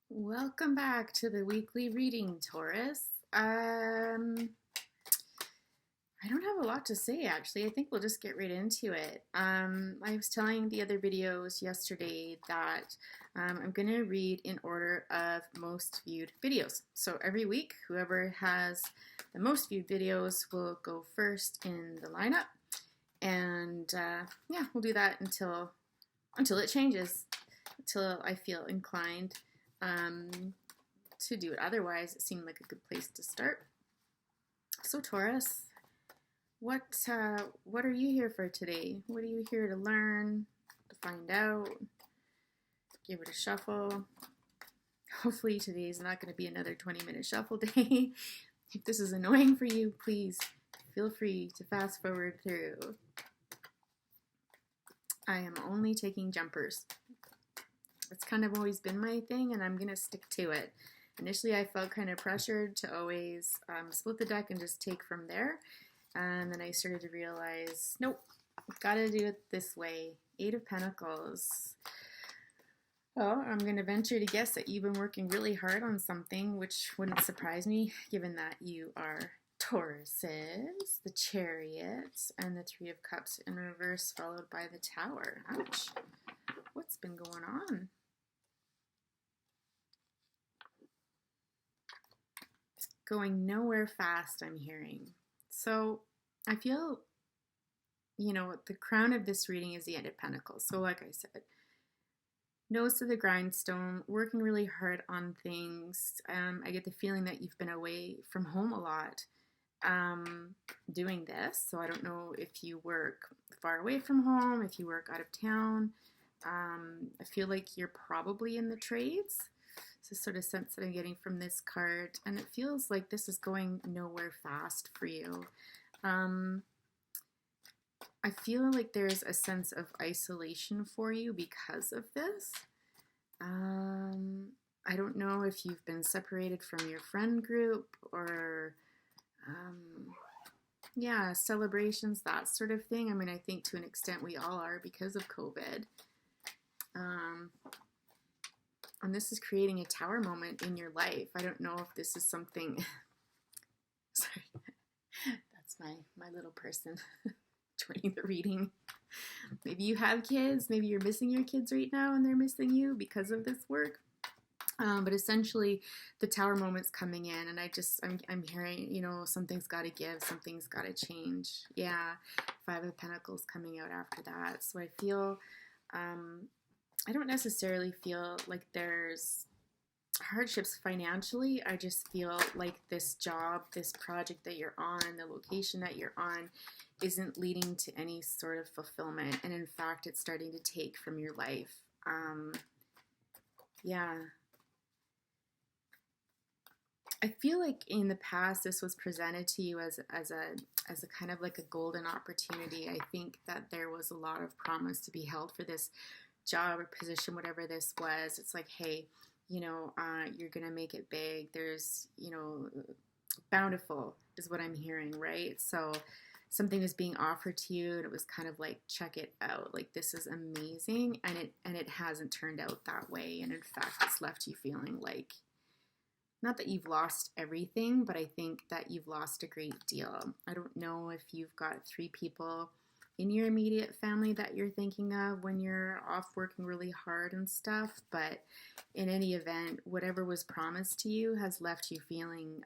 Welcome back to the weekly reading, Taurus. I don't have a lot to say actually. I think we'll just get right into it. I was telling the other videos yesterday that I'm going to read in order of most viewed videos. So every week, whoever has the most viewed videos will go first in the lineup. And yeah, we'll do that until it changes, until I feel inclined um, to do it. Otherwise, it seemed like a good place to start. So Taurus, what are you here for today? What are you here to learn, to find out? Give it a shuffle. Hopefully today is not going to be another 20-minute shuffle day. If this is annoying for you, please feel free to fast forward through. I am only taking jumpers. It's kind of always been my thing, and I'm going to stick to it. Initially, I felt kind of pressured to always split the deck and just take from there. And then I started to realize, nope, got to do it this way. Eight of Pentacles. Well, I'm going to venture to guess that you've been working really hard on something, which wouldn't surprise me, given that you are Tauruses, the Chariot, and the Three of Cups in reverse, followed by the Tower. Ouch. What's been going on? Going nowhere fast, I'm hearing. So I feel, the crown of this reading is the Eight of Pentacles. So like I said, nose to the grindstone, working really hard on things. I get the feeling that you've been away from home a lot doing this. So I don't know if you work far away from home, if you work out of town. I feel like you're probably in the trades. It's a sort of sense that I'm getting from this card, and it feels like this is going nowhere fast for you. I feel like there's a sense of isolation for you because of this. I don't know if you've been separated from your friend group or, yeah, celebrations, that sort of thing. I mean, I think to an extent we all are because of COVID. And this is creating a tower moment in your life. I don't know if this is something, sorry, that's my little person joining the reading. Maybe you have kids, maybe you're missing your kids right now and they're missing you because of this work. But essentially the tower moment's coming in, and I'm hearing, something's got to give, something's got to change. Yeah, Five of Pentacles coming out after that. So I feel, I don't necessarily feel like there's hardships financially. I just feel like this job, this project that you're on, the location that you're on isn't leading to any sort of fulfillment. And in fact, it's starting to take from your life. Yeah. I feel like in the past this was presented to you as a kind of like a golden opportunity. I think that there was a lot of promise to be held for this job or position, whatever this was. It's like, hey, you're gonna make it big. There's, bountiful is what I'm hearing, right? So something was being offered to you, and it was kind of like, check it out. Like, this is amazing, and it hasn't turned out that way. And in fact, it's left you feeling like, not that you've lost everything, but I think that you've lost a great deal. I don't know if you've got three people in your immediate family that you're thinking of when you're off working really hard and stuff, but in any event, whatever was promised to you has left you feeling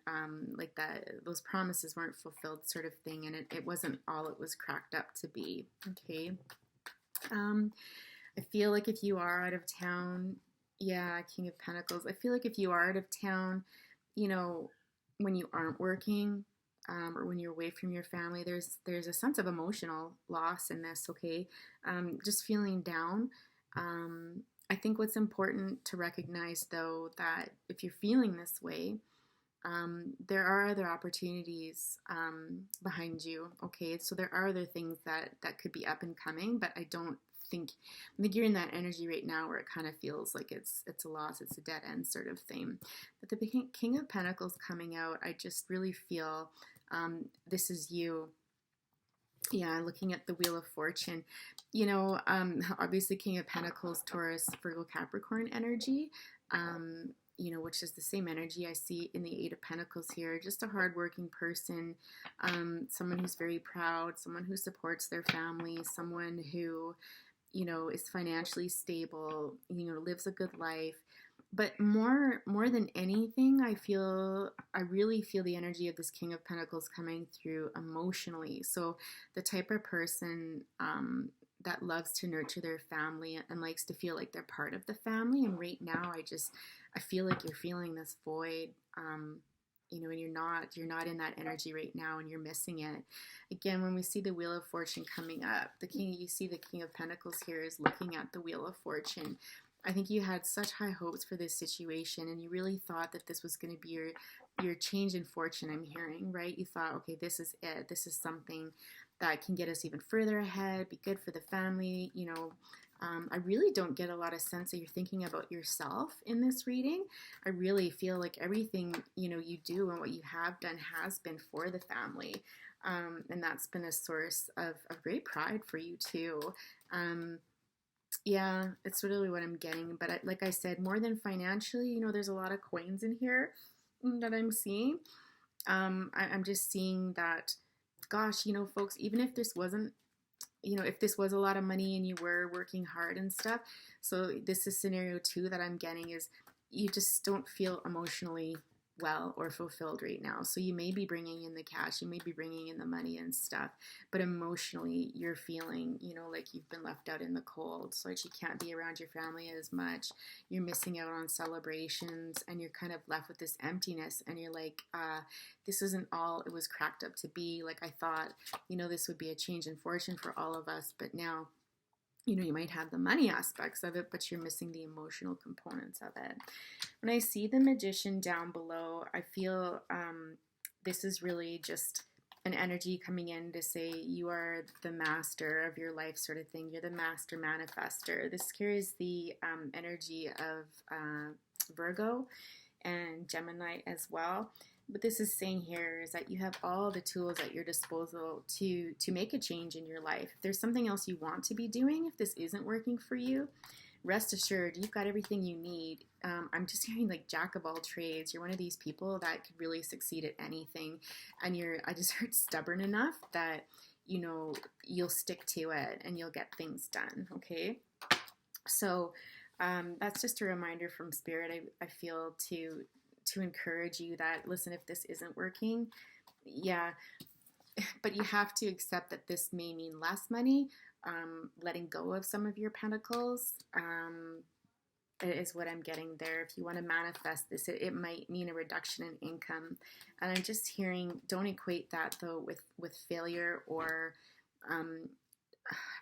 like that those promises weren't fulfilled, sort of thing, and it wasn't all it was cracked up to be. Okay. I feel like if you are out of town, yeah, King of Pentacles, I feel like if you are out of town, when you aren't working, or when you're away from your family, there's a sense of emotional loss in this, okay? Just feeling down. I think what's important to recognize, though, that if you're feeling this way, there are other opportunities behind you, okay? So there are other things that could be up and coming, but I think you're in that energy right now where it kind of feels like it's a loss, it's a dead end sort of thing. But the King of Pentacles coming out, I just really feel this is you. Yeah, looking at the Wheel of Fortune, obviously King of Pentacles, Taurus, Virgo, Capricorn energy. which is the same energy I see in the Eight of Pentacles here. Just a hardworking person, someone who's very proud, someone who supports their family, someone who, is financially stable, lives a good life. But more than anything, I really feel the energy of this King of Pentacles coming through emotionally. So the type of person that loves to nurture their family and likes to feel like they're part of the family. And right now, I feel like you're feeling this void. And you're not in that energy right now, and you're missing it. Again, when we see the Wheel of Fortune coming up, you see the King of Pentacles here is looking at the Wheel of Fortune. I think you had such high hopes for this situation, and you really thought that this was going to be your change in fortune. I'm hearing, right? You thought, okay, this is it. This is something that can get us even further ahead, be good for the family. I really don't get a lot of sense that you're thinking about yourself in this reading. I really feel like everything, you do and what you have done has been for the family. And that's been a source of great pride for you too. Yeah, it's really what I'm getting. But like I said, more than financially, there's a lot of coins in here that I'm seeing. I'm just seeing that, gosh, folks, even if this wasn't, if this was a lot of money and you were working hard and stuff. So this is scenario 2 that I'm getting is you just don't feel emotionally well or fulfilled right now. So you may be bringing in the cash, you may be bringing in the money and stuff, but emotionally you're feeling, like you've been left out in the cold. So that you can't be around your family as much. You're missing out on celebrations, and you're kind of left with this emptiness, and you're like, this isn't all it was cracked up to be. Like I thought, this would be a change in fortune for all of us, but now, you might have the money aspects of it, but you're missing the emotional components of it. When I see the Magician down below, I feel this is really just an energy coming in to say you are the master of your life, sort of thing. You're the master manifester. This carries the energy of Virgo and Gemini as well. What this is saying here is that you have all the tools at your disposal to make a change in your life. If there's something else you want to be doing, if this isn't working for you, rest assured you've got everything you need. I'm just hearing like jack of all trades. You're one of these people that could really succeed at anything, and I just heard stubborn enough that you'll stick to it and you'll get things done. Okay, so that's just a reminder from Spirit. I feel to encourage you that, listen, if this isn't working, yeah, but you have to accept that this may mean less money. Letting go of some of your pentacles is what I'm getting there. If you want to manifest this, it might mean a reduction in income. And I'm just hearing, don't equate that though with failure or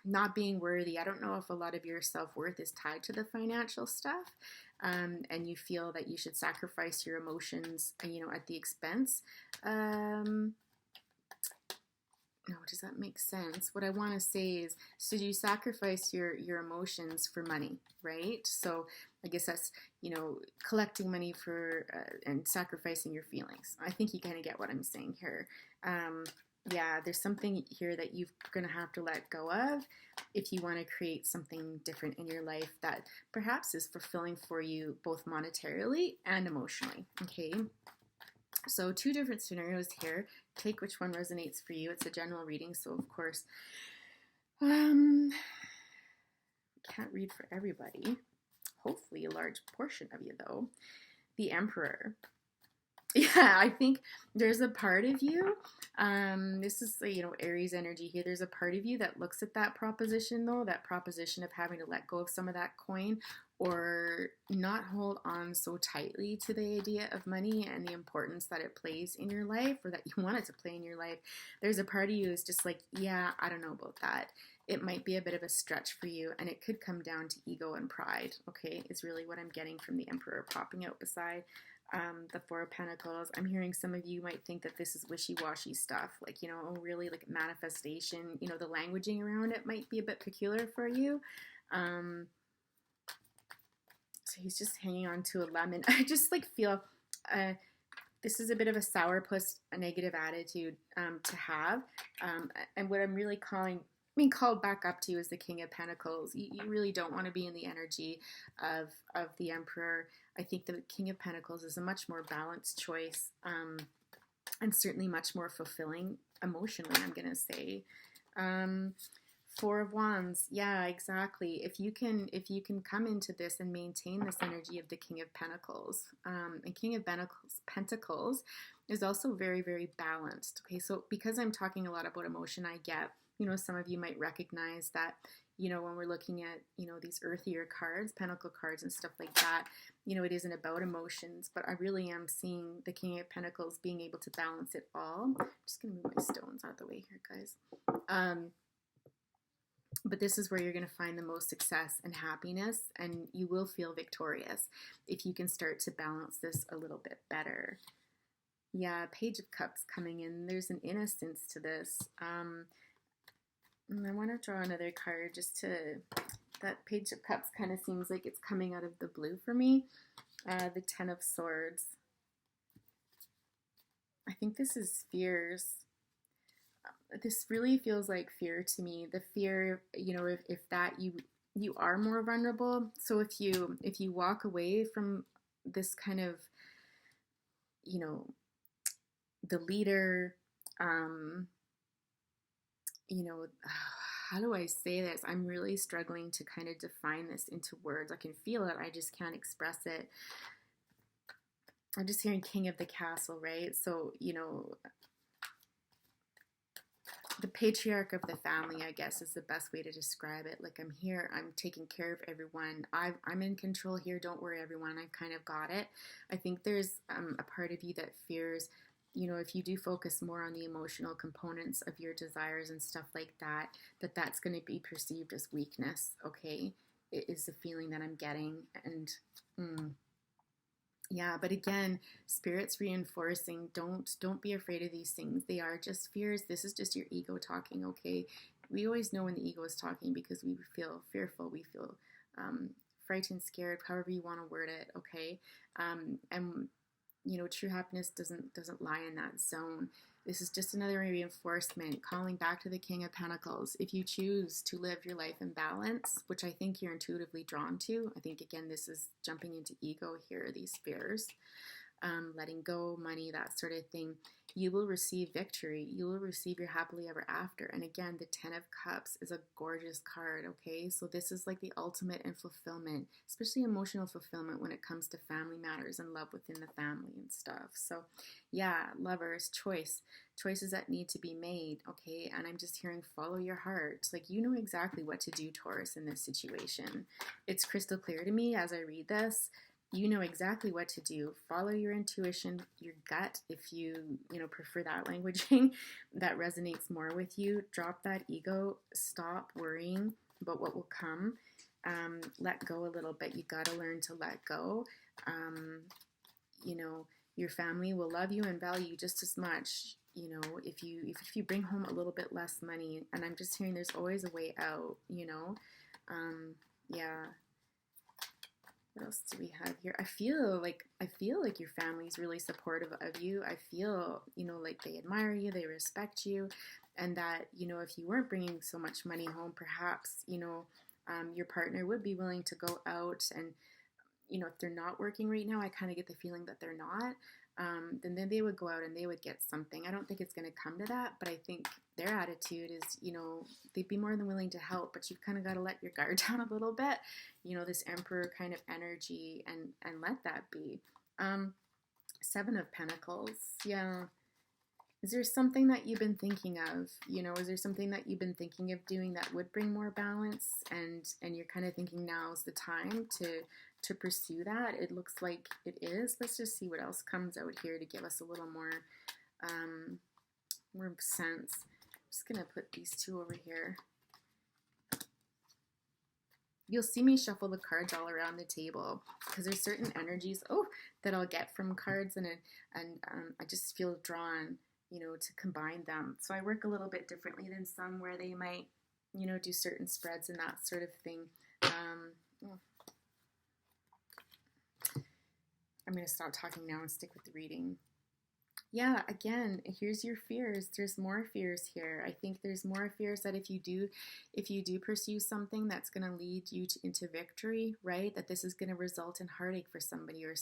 not being worthy. I don't know if a lot of your self-worth is tied to the financial stuff, and you feel that you should sacrifice your emotions, at the expense. No, does that make sense? What I want to say is, so you sacrifice your emotions for money, right? So I guess that's, collecting money for and sacrificing your feelings. I think you kind of get what I'm saying here. Yeah, there's something here that you're going to have to let go of if you want to create something different in your life that perhaps is fulfilling for you both monetarily and emotionally. Okay, so 2 different scenarios here. Take which one resonates for you. It's a general reading, so of course, can't read for everybody. Hopefully a large portion of you, though. The Emperor. Yeah, I think there's a part of you, this is, Aries energy here. There's a part of you that looks at that proposition, though, that proposition of having to let go of some of that coin or not hold on so tightly to the idea of money and the importance that it plays in your life, or that you want it to play in your life. There's a part of you is just like, yeah, I don't know about that. It might be a bit of a stretch for you, and it could come down to ego and pride, okay, is really what I'm getting from the Emperor popping out beside the Four of Pentacles. I'm hearing some of you might think that this is wishy-washy stuff, like, really like manifestation, the languaging around it might be a bit peculiar for you. So he's just hanging on to a lemon. I just like feel this is a bit of a sourpuss, a negative attitude to have. And what I'm really calling being called back up to as the King of Pentacles. You really don't want to be in the energy of the Emperor. I think the King of Pentacles is a much more balanced choice, and certainly much more fulfilling emotionally, I'm going to say. Four of Wands. Yeah, exactly. If you can come into this and maintain this energy of the King of Pentacles, and King of Pentacles is also very, very balanced. Okay, so because I'm talking a lot about emotion, I get, some of you might recognize that, when we're looking at, these earthier cards, pentacle cards and stuff like that, it isn't about emotions, but I really am seeing the King of Pentacles being able to balance it all. I'm just going to move my stones out of the way here, guys. But this is where you're going to find the most success and happiness, and you will feel victorious if you can start to balance this a little bit better. Yeah, Page of Cups coming in. There's an innocence to this. I want to draw another card that Page of Cups kind of seems like it's coming out of the blue for me. The Ten of Swords. I think this is fears. This really feels like fear to me. The fear, if that you are more vulnerable. So if you walk away from this kind of, the leader, how do I say this? I'm really struggling to kind of define this into words. I can feel it. I just can't express it. I'm just hearing King of the Castle, right? So, the patriarch of the family, I guess, is the best way to describe it. Like, I'm here, I'm taking care of everyone. I'm in control here. Don't worry, everyone. I've kind of got it. I think there's a part of you that fears, if you do focus more on the emotional components of your desires and stuff like that, that's going to be perceived as weakness, okay? It is the feeling that I'm getting. And yeah, but again, Spirit's reinforcing, don't be afraid of these things. They are just fears. This is just your ego talking, okay? We always know when the ego is talking because we feel fearful, we feel frightened, scared, however you want to word it, okay? And true happiness doesn't lie in that zone. This is just another reinforcement, calling back to the King of Pentacles. If you choose to live your life in balance, which I think you're intuitively drawn to, I think, again, this is jumping into ego here, these fears, letting go, money, that sort of thing, you will receive victory. You will receive your happily ever after. And again, the Ten of Cups is a gorgeous card, okay? So this is like the ultimate in fulfillment, especially emotional fulfillment when it comes to family matters and love within the family and stuff. So yeah, lovers, choices that need to be made, okay? And I'm just hearing follow your heart. Like, you know exactly what to do, Taurus, in this situation. It's crystal clear to me as I read this. You know exactly what to do. Follow your intuition, your gut, if you prefer that languaging that resonates more with you. Drop that ego. Stop worrying about what will come. Let go a little bit. You got to learn to let go. Your family will love you and value you just as much. If you bring home a little bit less money, and I'm just hearing there's always a way out. Yeah. What else do we have here? I feel like your family's really supportive of you. I feel, like they admire you, they respect you, and that, if you weren't bringing so much money home, perhaps, your partner would be willing to go out and, if they're not working right now, I kind of get the feeling that they're not, then they would go out and they would get something. I don't think it's going to come to that, but I think their attitude is, they'd be more than willing to help, but you've kind of got to let your guard down a little bit, this Emperor kind of energy, and let that be. Seven of Pentacles. Yeah. Is there something that you've been thinking of? Is there something that you've been thinking of doing that would bring more balance, and you're kind of thinking now's the time to pursue that? It looks like it is. Let's just see what else comes out here to give us a little more sense. I'm just gonna put these two over here. You'll see me shuffle the cards all around the table because there's certain energies that I'll get from cards, and I just feel drawn, to combine them. So I work a little bit differently than some where they might, do certain spreads and that sort of thing. I'm going to stop talking now and stick with the reading. Yeah, again, here's your fears. There's more fears here. I think there's more fears that if you do pursue something that's going to lead you into victory, right? That this is going to result in heartache for somebody, or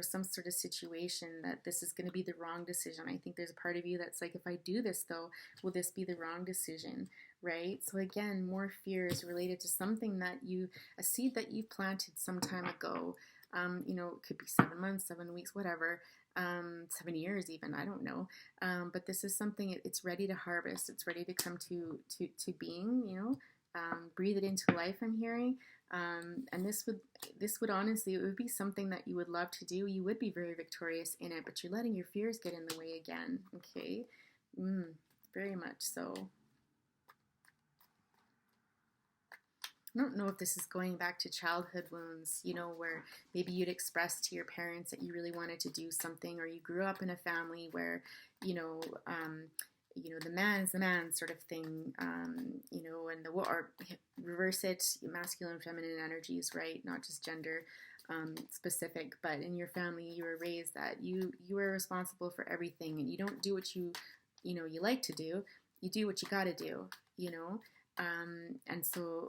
some sort of situation, that this is going to be the wrong decision. I think there's a part of you that's like, if I do this though, will this be the wrong decision, right? So again, more fears related to something a seed that you planted some time ago. It could be 7 months, 7 weeks, whatever, 7 years even, I don't know. But this is something, it's ready to harvest. It's ready to come to being, breathe it into life, I'm hearing. And this would honestly, it would be something that you would love to do. You would be very victorious in it, but you're letting your fears get in the way again. Okay. Very much so. I don't know if this is going back to childhood wounds, where maybe you'd express to your parents that you really wanted to do something, or you grew up in a family where, the man's the man sort of thing, and or reverse it, masculine and feminine energies, right? Not just gender specific, but in your family, you were raised that you were responsible for everything, and you don't do what you like to do. You do what you got to do, and so,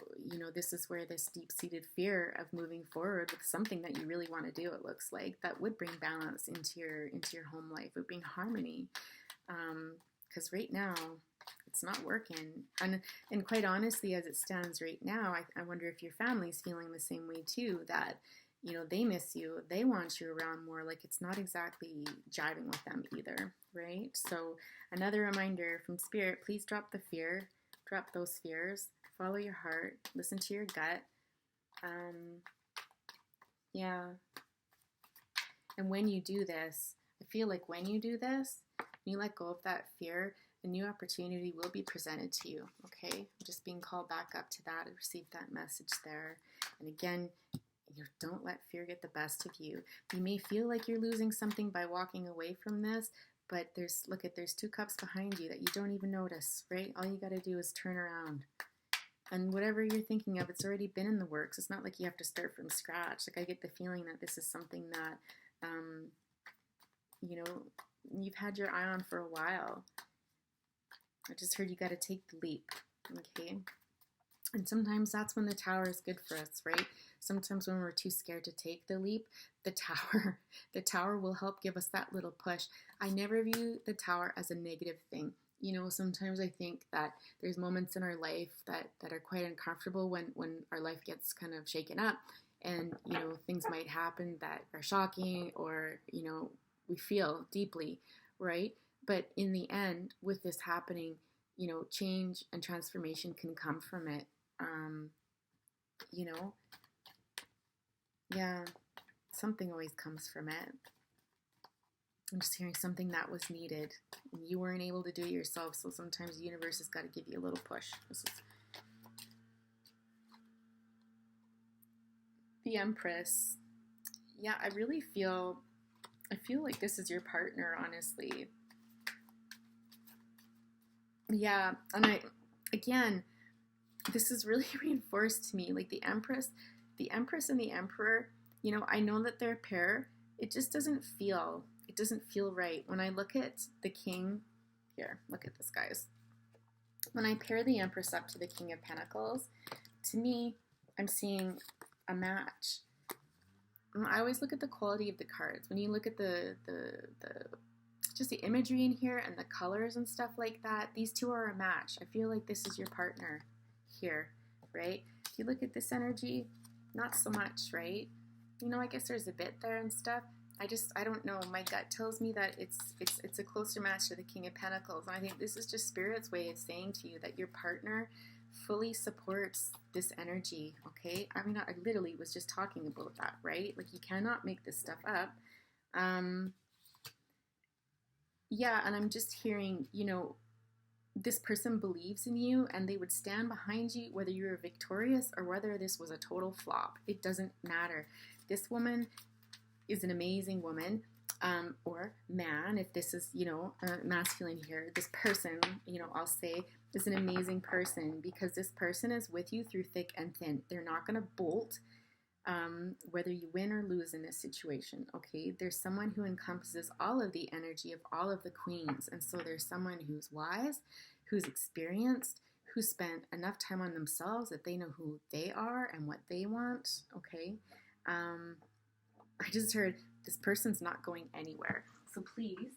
this is where this deep-seated fear of moving forward with something that you really want to do, it looks like, that would bring balance into your home life, would bring harmony. Because right now, it's not working. And quite honestly, as it stands right now, I wonder if your family's feeling the same way too, that, they miss you, they want you around more, like it's not exactly jiving with them either, right? So another reminder from Spirit, please drop the fear. Drop those fears, follow your heart, listen to your gut. Yeah. And when you do this, I feel like when you do this, you let go of that fear, a new opportunity will be presented to you, okay? I'm just being called back up to that. I received that message there. And again, don't let fear get the best of you. You may feel like you're losing something by walking away from this, but there's 2 cups behind you that you don't even notice, right? All you got to do is turn around. And whatever you're thinking of, it's already been in the works. It's not like you have to start from scratch. Like, I get the feeling that this is something that, you've had your eye on for a while. I just heard you got to take the leap, okay? And sometimes that's when the Tower is good for us, right? Sometimes when we're too scared to take the leap, the Tower will help give us that little push. I never view the Tower as a negative thing. Sometimes I think that there's moments in our life that are quite uncomfortable when our life gets kind of shaken up, and, things might happen that are shocking, or, we feel deeply, right? But in the end, with this happening, change and transformation can come from it. Yeah, something always comes from it. I'm just hearing something that was needed. You weren't able to do it yourself, so sometimes the universe has got to give you a little push. This is the Empress. Yeah, I feel like this is your partner, honestly. Yeah, and again, this is really reinforced to me, like the Empress and the Emperor, I know that they're a pair. It just doesn't feel right. When I look at the King, here, look at this, guys. When I pair the Empress up to the King of Pentacles, to me, I'm seeing a match. I always look at the quality of the cards. When you look at the just the imagery in here and the colors and stuff like that, these two are a match. I feel like this is your partner here, right? If you look at this energy, not so much, right? I guess there's a bit there and stuff. I don't know. My gut tells me that it's a closer match to the King of Pentacles. And I think this is just Spirit's way of saying to you that your partner fully supports this energy, okay? I mean, I literally was just talking about that, right? Like, you cannot make this stuff up. Yeah, and I'm just hearing, this person believes in you and they would stand behind you whether you were victorious or whether this was a total flop. It doesn't matter. This woman is an amazing woman, or man, if this is, masculine here. This person, I'll say, is an amazing person, because this person is with you through thick and thin. They're not going to bolt. whether you win or lose in this situation, okay, there's someone who encompasses all of the energy of all of the queens. And so there's someone who's wise, who's experienced, who spent enough time on themselves that they know who they are and what they want, okay? I just heard this person's not going anywhere. So please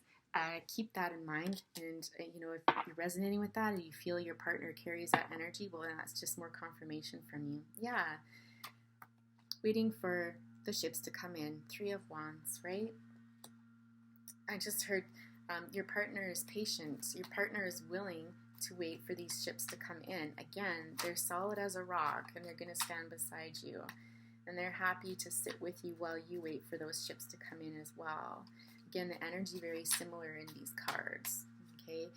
keep that in mind. And, if you're resonating with that and you feel your partner carries that energy, well, then that's just more confirmation from you. Yeah. Waiting for the ships to come in. 3 of Wands, right? I just heard your partner is patient. Your partner is willing to wait for these ships to come in. Again, they're solid as a rock and they're going to stand beside you. And they're happy to sit with you while you wait for those ships to come in as well. Again, the energy very similar in these cards. Okay,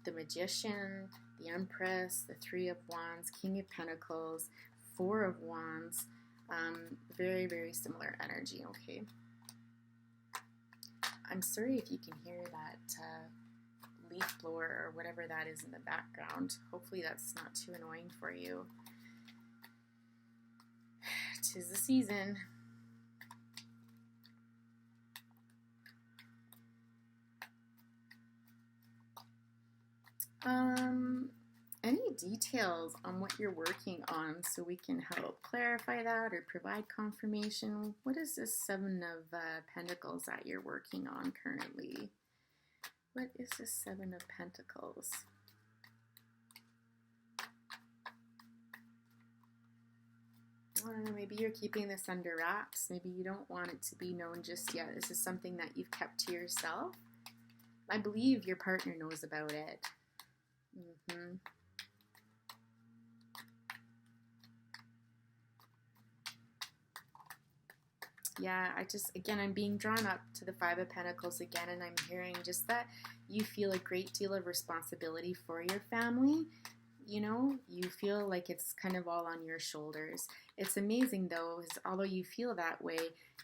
the Magician, the Empress, the 3 of Wands, King of Pentacles, 4 of Wands. Very, very similar energy, okay? I'm sorry if you can hear that leaf blower or whatever that is in the background. Hopefully that's not too annoying for you. 'Tis the season. Any details on what you're working on so we can help clarify that or provide confirmation? What is this 7 of Pentacles that you're working on currently? What is this 7 of Pentacles? I don't know, maybe you're keeping this under wraps. Maybe you don't want it to be known just yet. This is something that you've kept to yourself. I believe your partner knows about it. Yeah, I'm being drawn up to the 5 of Pentacles again, and I'm hearing just that you feel a great deal of responsibility for your family. You feel like it's kind of all on your shoulders. It's amazing though, is although you feel that way,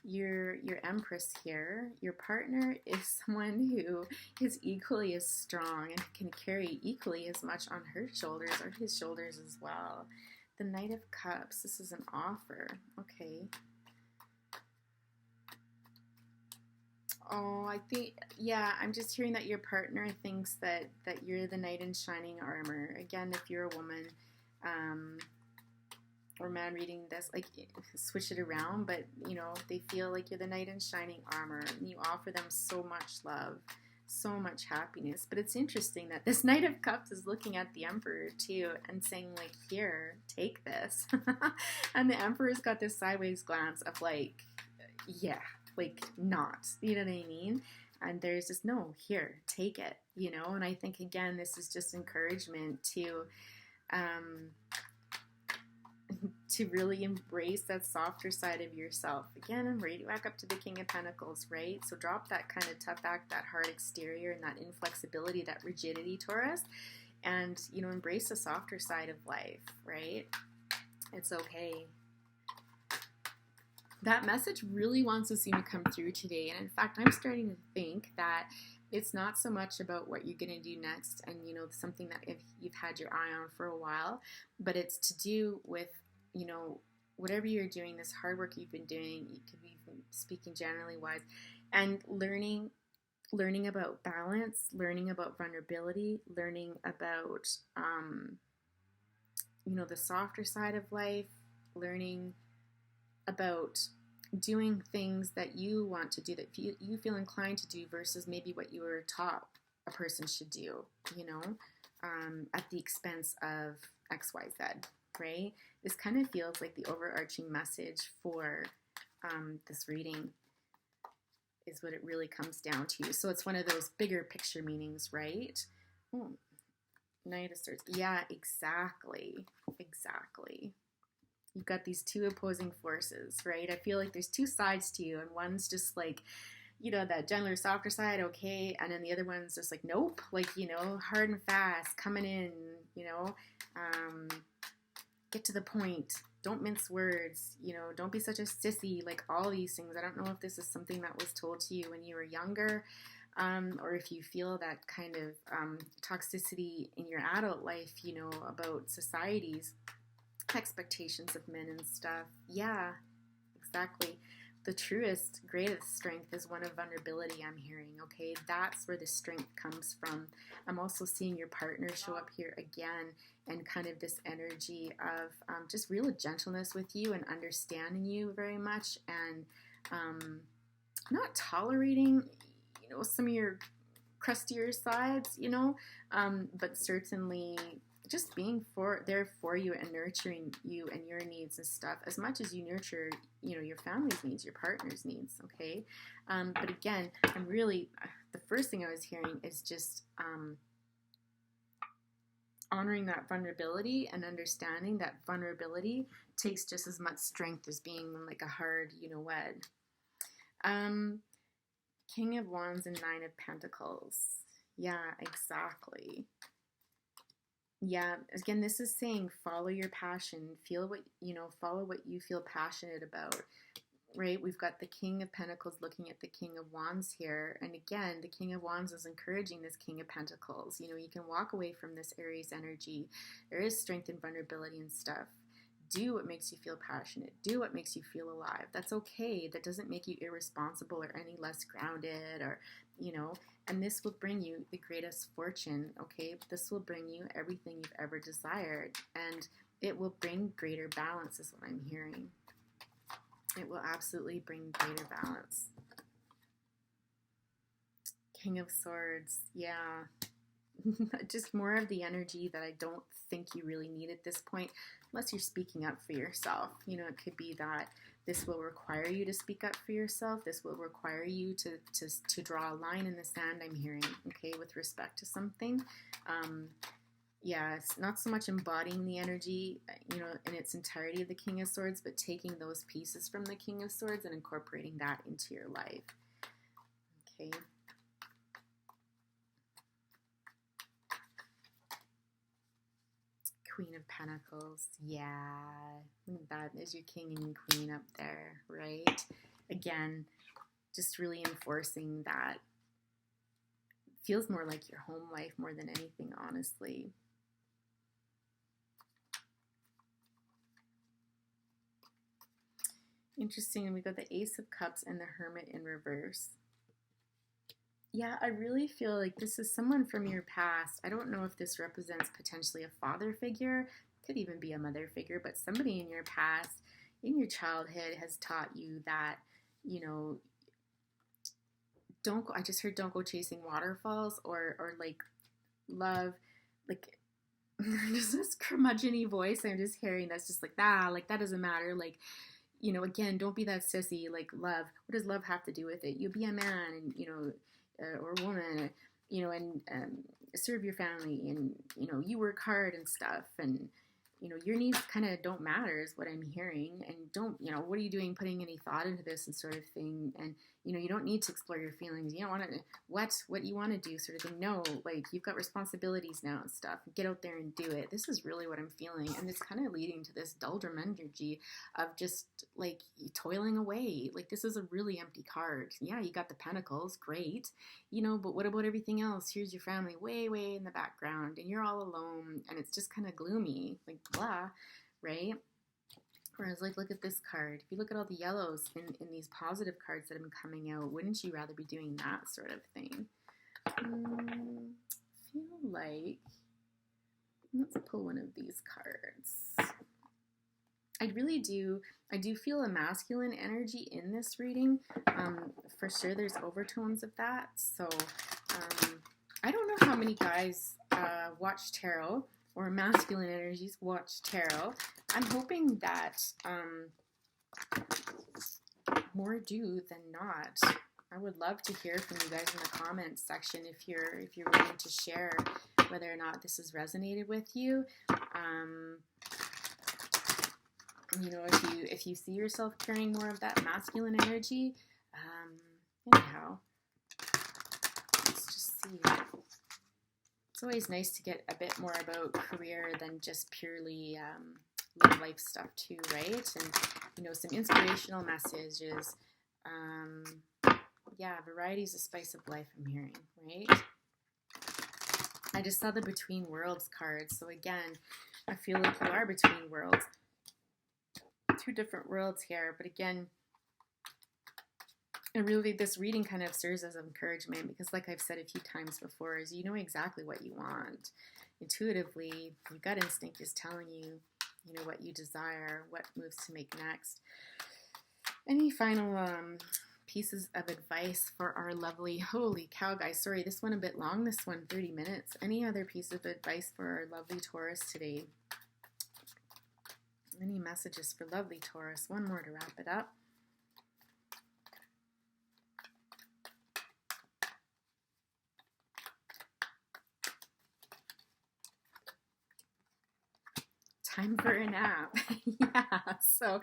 your Empress here, your partner is someone who is equally as strong and can carry equally as much on her shoulders or his shoulders as well. The Knight of Cups, this is an offer. Okay. Oh, I'm just hearing that your partner thinks that you're the knight in shining armor. Again, if you're a woman or man reading this, like, switch it around, but, they feel like you're the knight in shining armor and you offer them so much love, so much happiness. But it's interesting that this Knight of Cups is looking at the Emperor, too, and saying, like, here, take this. And the Emperor's got this sideways glance of, like, yeah. Like, not, you know what I mean? And there's just, no, here, take it, and I think, again, this is just encouragement to really embrace that softer side of yourself. Again, I'm right back up to the King of Pentacles, right? So drop that kind of tough act, that hard exterior, and that inflexibility, that rigidity, Taurus, and, embrace the softer side of life, right? It's okay. That message really wants to seem to come through today. And in fact, I'm starting to think that it's not so much about what you're going to do next and, something that if you've had your eye on for a while, but it's to do with, whatever you're doing, this hard work you've been doing, you could be speaking generally wise, and learning about balance, learning about vulnerability, learning about, the softer side of life, learning about doing things that you want to do, that you feel inclined to do versus maybe what you were taught a person should do, at the expense of XYZ, right? This kind of feels like the overarching message for this reading is what it really comes down to. So it's one of those bigger picture meanings, right? Oh, Knight of Swords. Yeah, exactly. You've got these 2 opposing forces, right? I feel like there's 2 sides to you, and one's just like, that gentler, softer side, okay, and then the other one's just like, nope, like, hard and fast, coming in, get to the point, don't mince words, don't be such a sissy, like all these things. I don't know if this is something that was told to you when you were younger, or if you feel that kind of toxicity in your adult life, about society's expectations of men and stuff. Yeah, exactly. The truest, greatest strength is one of vulnerability, I'm hearing, okay? That's where the strength comes from. I'm also seeing your partner show up here again, and kind of this energy of just real gentleness with you and understanding you very much, and not tolerating, some of your crustier sides, but certainly just being there for you and nurturing you and your needs and stuff as much as you nurture, your family's needs, your partner's needs, okay? But again, the first thing I was hearing is just honoring that vulnerability and understanding that vulnerability takes just as much strength as being like a hard, what. King of Wands and Nine of Pentacles. Yeah, exactly. Yeah, again, this is saying follow your passion, follow what you feel passionate about, right? We've got the King of Pentacles looking at the King of Wands here. And again, the King of Wands is encouraging this King of Pentacles. You can walk away from this Aries energy. There is strength and vulnerability and stuff. Do what makes you feel passionate. Do what makes you feel alive. That's okay. That doesn't make you irresponsible or any less grounded or, and this will bring you the greatest fortune, okay? This will bring you everything you've ever desired, and it will bring greater balance is what I'm hearing. It will absolutely bring greater balance. King of Swords, yeah. Just more of the energy that I don't think you really need at this point, unless you're speaking up for yourself. It could be that this will require you to speak up for yourself. This will require you to draw a line in the sand, I'm hearing, okay, with respect to something. Yeah, it's not so much embodying the energy, in its entirety of the King of Swords, but taking those pieces from the King of Swords and incorporating that into your life. Okay. Queen of Pentacles, yeah, that is your king and queen up there, right? Again, just really enforcing that. Feels more like your home life more than anything, honestly. Interesting, we got the Ace of Cups and the Hermit in reverse. Yeah, I really feel like this is someone from your past. I don't know if this represents potentially a father figure, could even be a mother figure, but somebody in your past, in your childhood, has taught you that, I just heard don't go chasing waterfalls, or like love, like just this curmudgeon-y voice I'm just hearing that's just like, that doesn't matter, like, again, don't be that sissy, like love. What does love have to do with it? You be a man, and, or a woman, and serve your family, and, you work hard and stuff, and, your needs kind of don't matter is what I'm hearing, and don't, what are you doing putting any thought into this and sort of thing, and, you don't need to explore your feelings, you don't want to, what you want to do sort of thing, no, like, you've got responsibilities now and stuff, get out there and do it. This is really what I'm feeling, and it's kind of leading to this doldrum energy of just, like, toiling away, like, this is a really empty card. Yeah, you got the Pentacles, great, but what about everything else? Here's your family way, way in the background, and you're all alone, and it's just kind of gloomy, like, blah, right? Whereas, like, look at this card. If you look at all the yellows in these positive cards that have been coming out, wouldn't you rather be doing that sort of thing? Feel like, let's pull one of these cards. I do feel a masculine energy in this reading. For sure there's overtones of that. So, I don't know how many guys watch tarot, or masculine energies watch tarot. I'm hoping that more do than not. I would love to hear from you guys in the comments section if you're willing to share whether or not this has resonated with you. If you see yourself carrying more of that masculine energy, anyhow, let's just see. It's always nice to get a bit more about career than just purely love life stuff too, right? And, some inspirational messages. Yeah, variety's a spice of life, I'm hearing, right? I just saw the Between Worlds card. So again, I feel like you are between worlds. Two different worlds here. But again, And really, this reading kind of serves as encouragement because, like I've said a few times before, is you know exactly what you want. Intuitively, your gut instinct is telling you, you know, what you desire, what moves to make next. Any final pieces of advice for our lovely, holy cow, guys. Sorry, this one a bit long. This one, 30 minutes. Any other piece of advice for our lovely Taurus today? Any messages for lovely Taurus? One more to wrap it up. Time for a nap. Yeah. So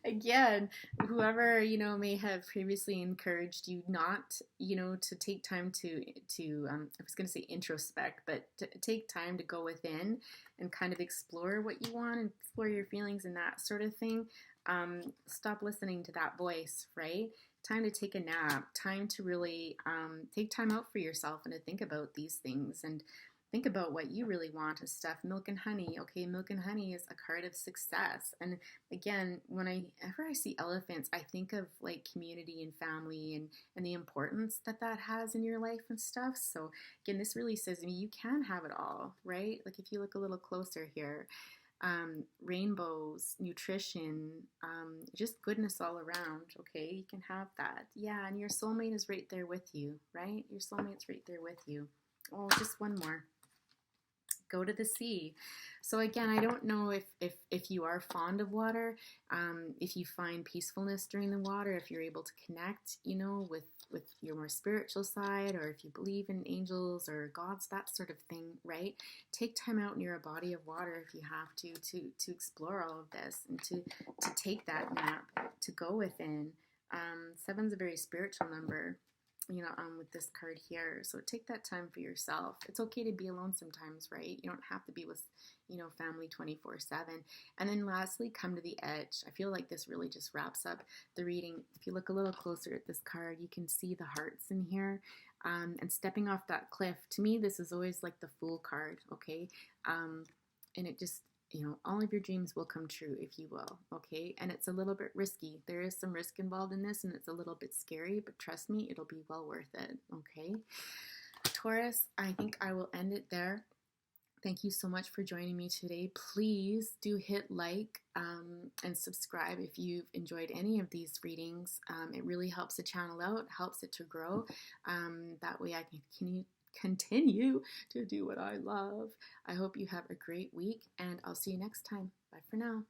again, whoever, you know, may have previously encouraged you not, you know, to take time to I was going to say introspect, but to take time to go within and kind of explore what you want and explore your feelings and that sort of thing. Stop listening to that voice, right? Time to take a nap, time to really take time out for yourself and to think about these things and think about what you really want and stuff. Milk and honey. Okay, milk and honey is a card of success. And again, whenever I see elephants, I think of like community and family and the importance that that has in your life and stuff. So again, this really says to me, you can have it all, right? Like if you look a little closer here, rainbows, nutrition, just goodness all around. Okay, you can have that. Yeah, and your soulmate is right there with you, right? Your soulmate's right there with you. Oh, just one more. Go to the sea. So again, I don't know if you are fond of water, if you find peacefulness during the water, if you're able to connect, you know, with your more spiritual side, or if you believe in angels or gods, that sort of thing, right? Take time out near a body of water if you have to explore all of this and to take that nap, to go within. Seven's a very spiritual number, you know, with this card here. So take that time for yourself. It's okay to be alone sometimes, right? You don't have to be with, you know, family 24/7. And then lastly, come to the edge. I feel like this really just wraps up the reading. If you look a little closer at this card, you can see the hearts in here. And stepping off that cliff, to me, this is always like the Fool card, okay? And it just, you know, all of your dreams will come true, if you will, okay? And it's a little bit risky. There is some risk involved in this, and it's a little bit scary, but trust me, it'll be well worth it, okay? Taurus, I think I will end it there. Thank you so much for joining me today. Please do hit like and subscribe if you've enjoyed any of these readings. It really helps the channel out, helps it to grow. That way I can continue to do what I love. I hope you have a great week, and I'll see you next time. Bye for now.